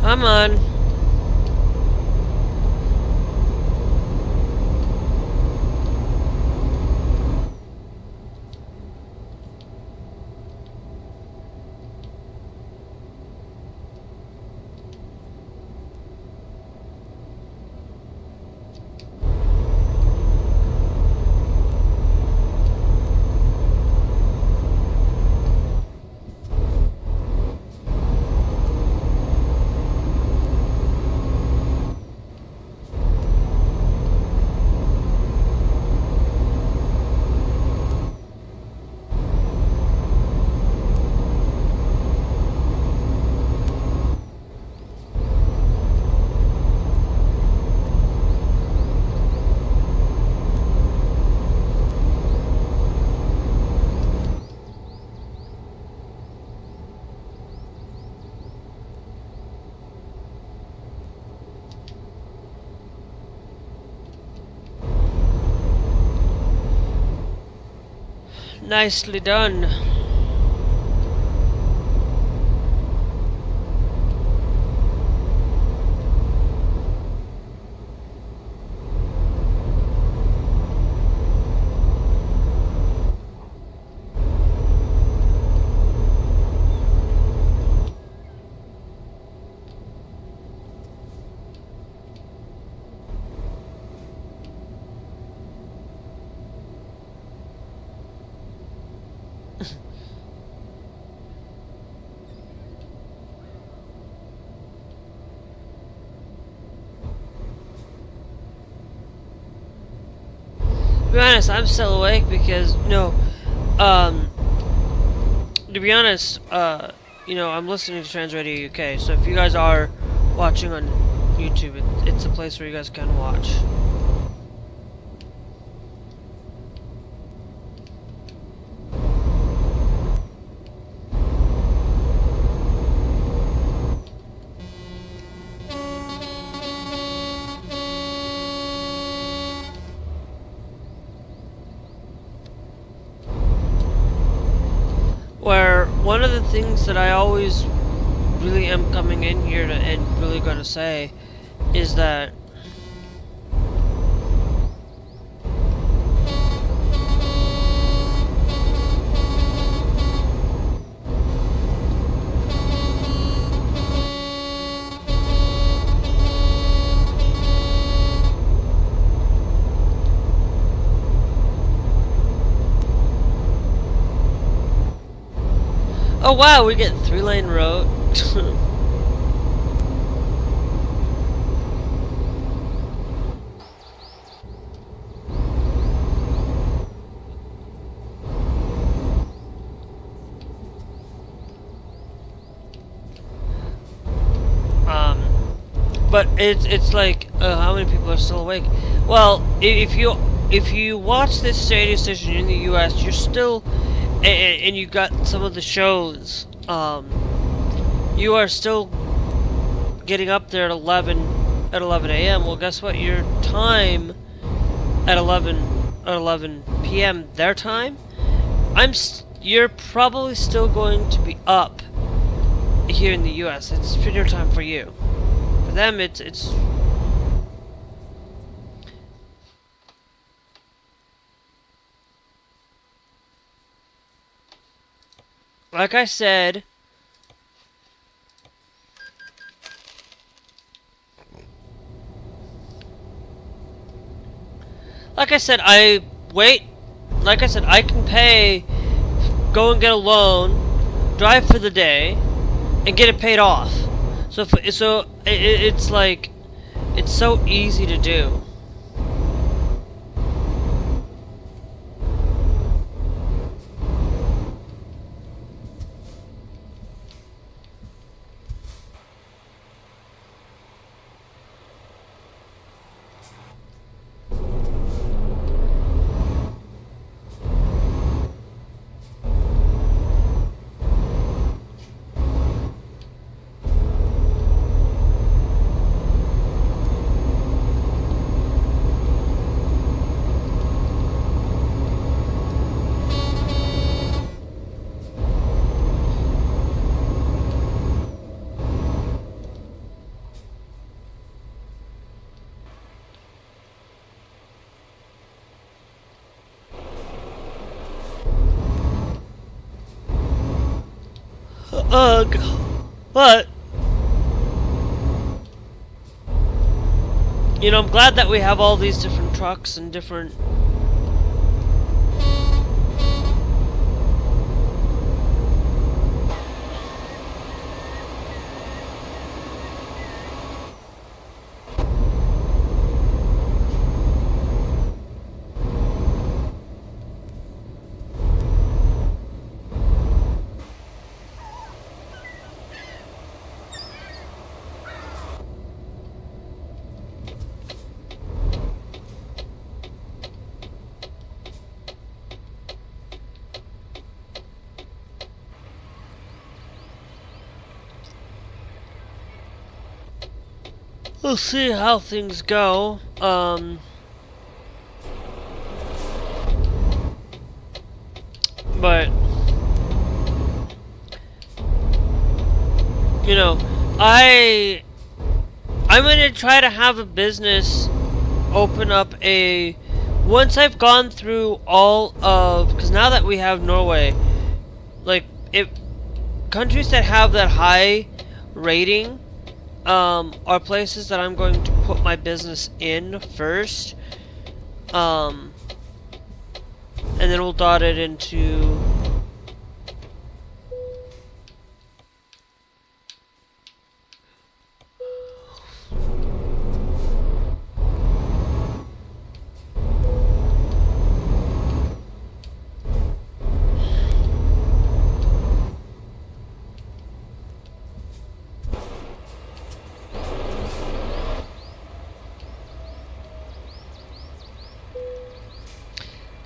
Come on. Nicely done. To be honest, I'm still awake because to be honest, I'm listening to Trans Radio UK, so if you guys are watching on YouTube, it's a place where you guys can watch. Where one of the things that I always really am coming in here to, and really going to say is that oh wow, we get 3-lane road. But it's like how many people are still awake? Well, if you watch this radio station in the U.S., you're still and you got some of the shows. You are still getting up there at 11 a.m. Well, guess what? Your time at 11 p.m. their time. You're probably still going to be up here in the U.S. It's dinner time for you. For them, it's like I said. Like I said, I can pay, go and get a loan, drive for the day, and get it paid off. It's like, it's so easy to do. Ugh. But you know, I'm glad that we have all these different trucks and different we'll see how things go. But you know, I'm gonna try to have a business open up once I've gone through all of, because now that we have Norway, like if countries that have that high rating are places that I'm going to put my business in first, and then we'll dot it into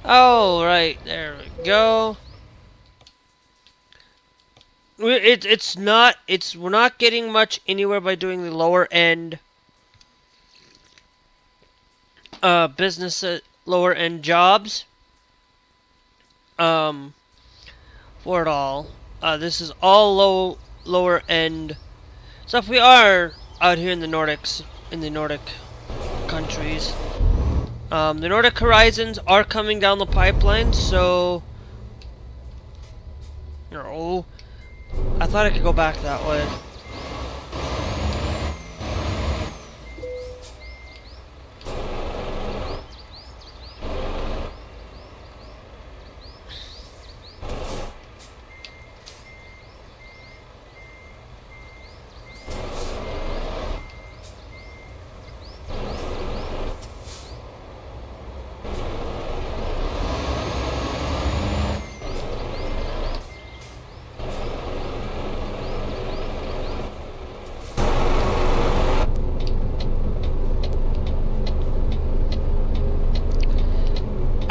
oh, right, there we go. We're not getting much anywhere by doing the lower end business, lower end jobs for it all. This is all lower end stuff. We are out here in the Nordics, in the Nordic countries. The Nordic horizons are coming down the pipeline, so... No. I thought I could go back that way.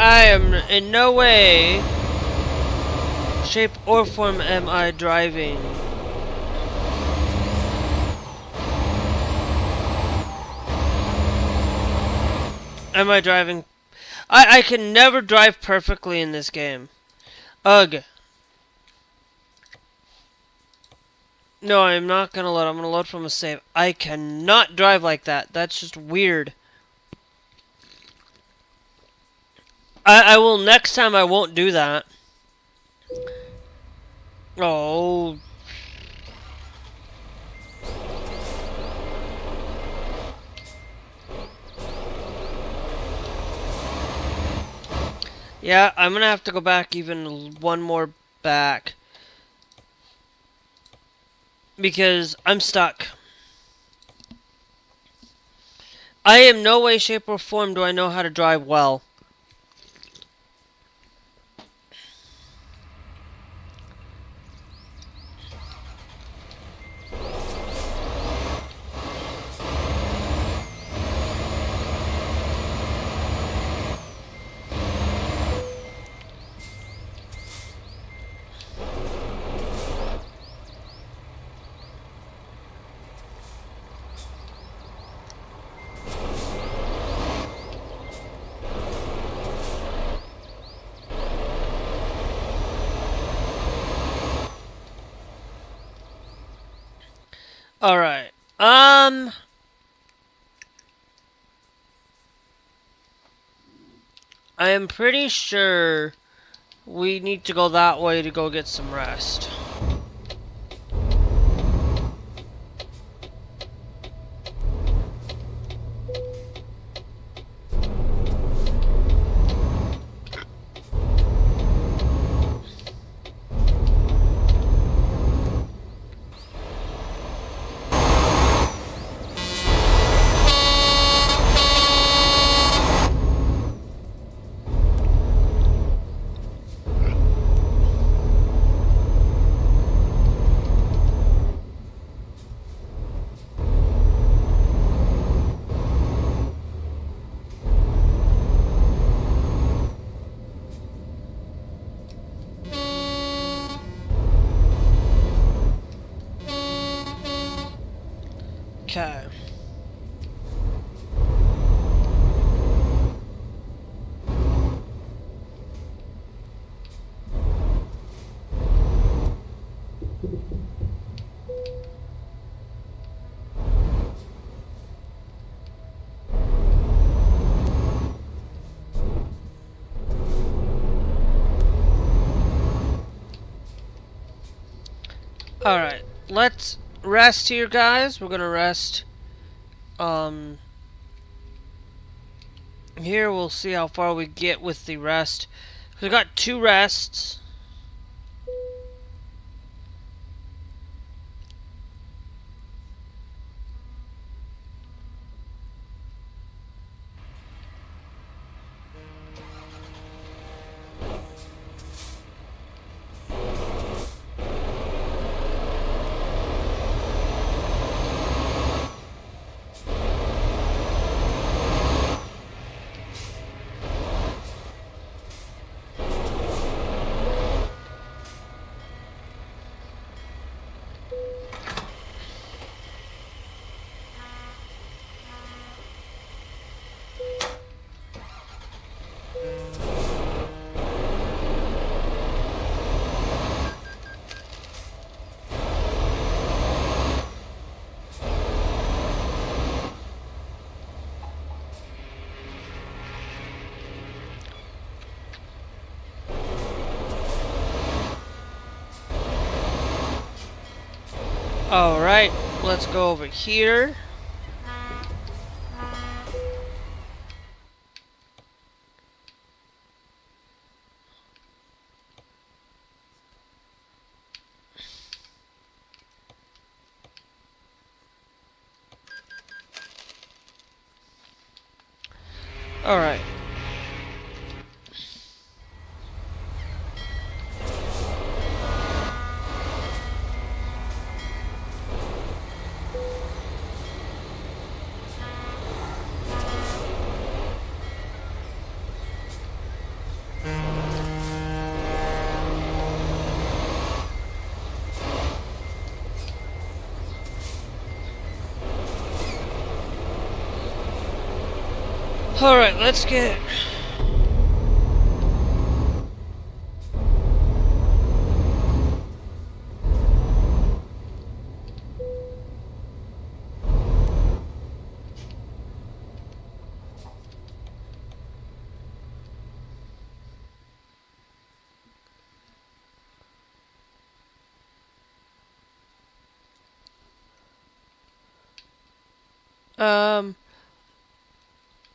I am in no way, shape, or form am I driving. Am I driving? I can never drive perfectly in this game. Ugh. No, I'm not gonna load. I'm gonna load from a save. I cannot drive like that. That's just weird. I will next time. I won't do that. Oh. Yeah, I'm gonna have to go back even one more back. Because I'm stuck. I am no way, shape, or form do I know how to drive well. Alright. I am pretty sure we need to go that way to go get some rest. Okay. Alright, let's rest here, guys. We're gonna rest. Here we'll see how far we get with the rest. We got 2 rests. Alright, let's go over here. Alright. Alright, let's get...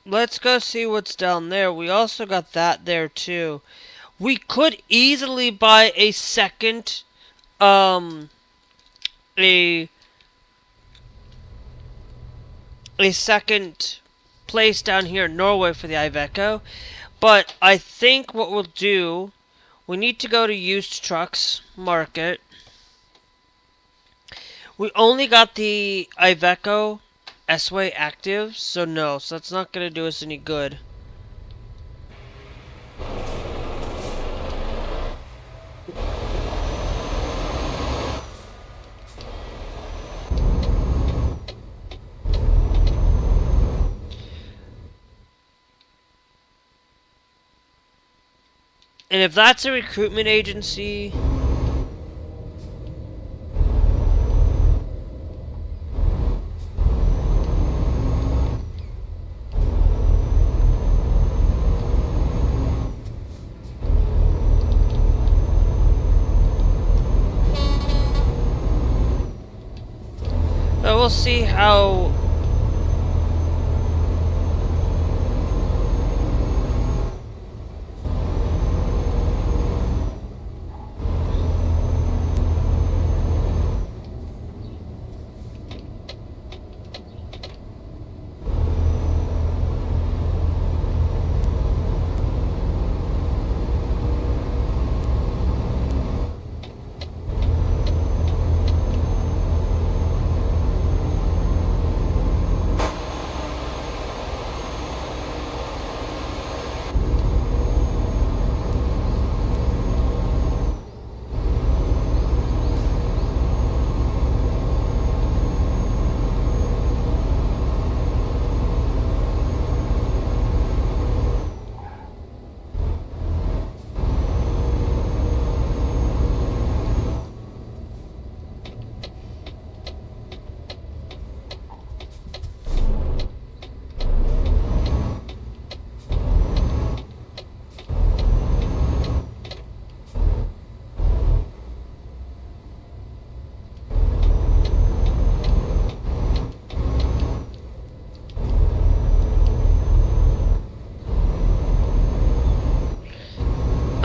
Let's go see what's down there. We also got that there too. We could easily buy a second, a second place down here in Norway for the Iveco. But I think what we'll do, we need to go to used trucks market. We only got the Iveco S-Way active, so no, so that's not going to do us any good. And if that's a recruitment agency... we'll see how...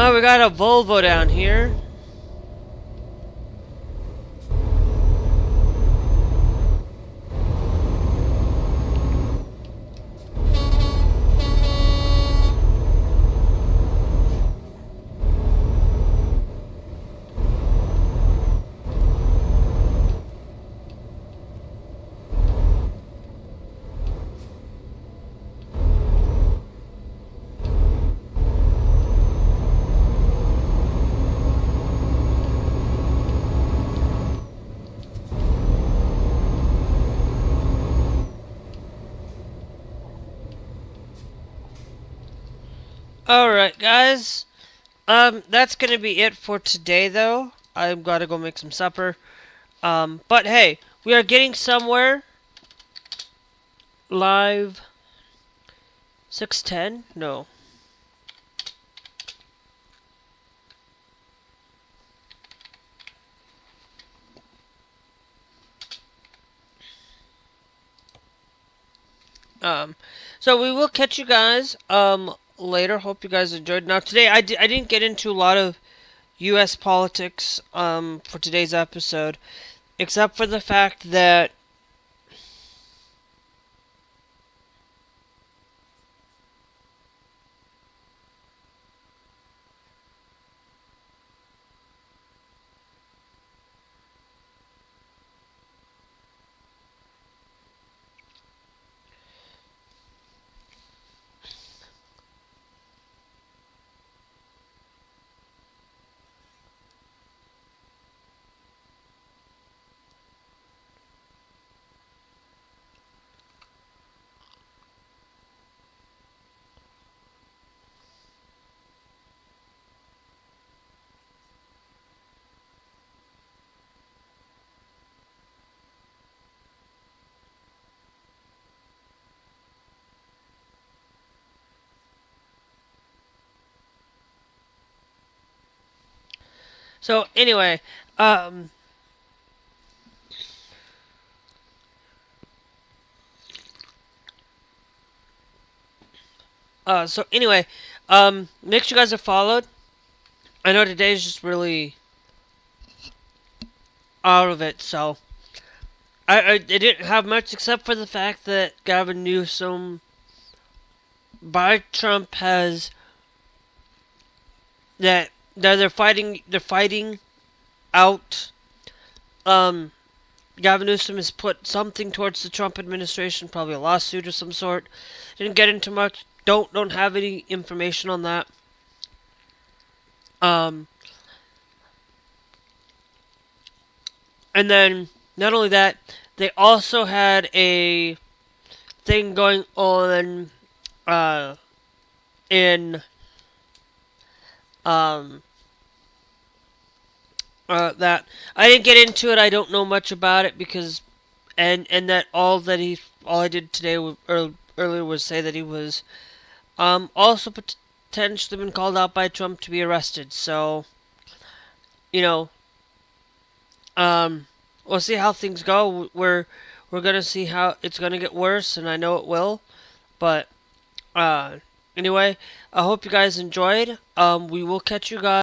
Oh, we got a Volvo down here. Alright, guys. That's gonna be it for today, though. I've gotta go make some supper. But hey, we are getting somewhere. Live 610? No. So we will catch you guys later. Hope you guys enjoyed. Now today I didn't get into a lot of U.S. politics for today's episode, except for the fact that so anyway, so anyway, make sure you guys are followed. I know today's just really out of it, so I didn't have much except for the fact that Gavin Newsom by Trump has that they're fighting out. Gavin Newsom has put something towards the Trump administration, probably a lawsuit of some sort. Didn't get into much. Don't have any information on that. And then not only that, they also had a thing going on in that I didn't get into it. I don't know much about it because and that all I did today earlier was say that he was also potentially been called out by Trump to be arrested. So you know, we'll see how things go. We're gonna see how it's gonna get worse, and I know it will. But anyway, I hope you guys enjoyed. We will catch you guys.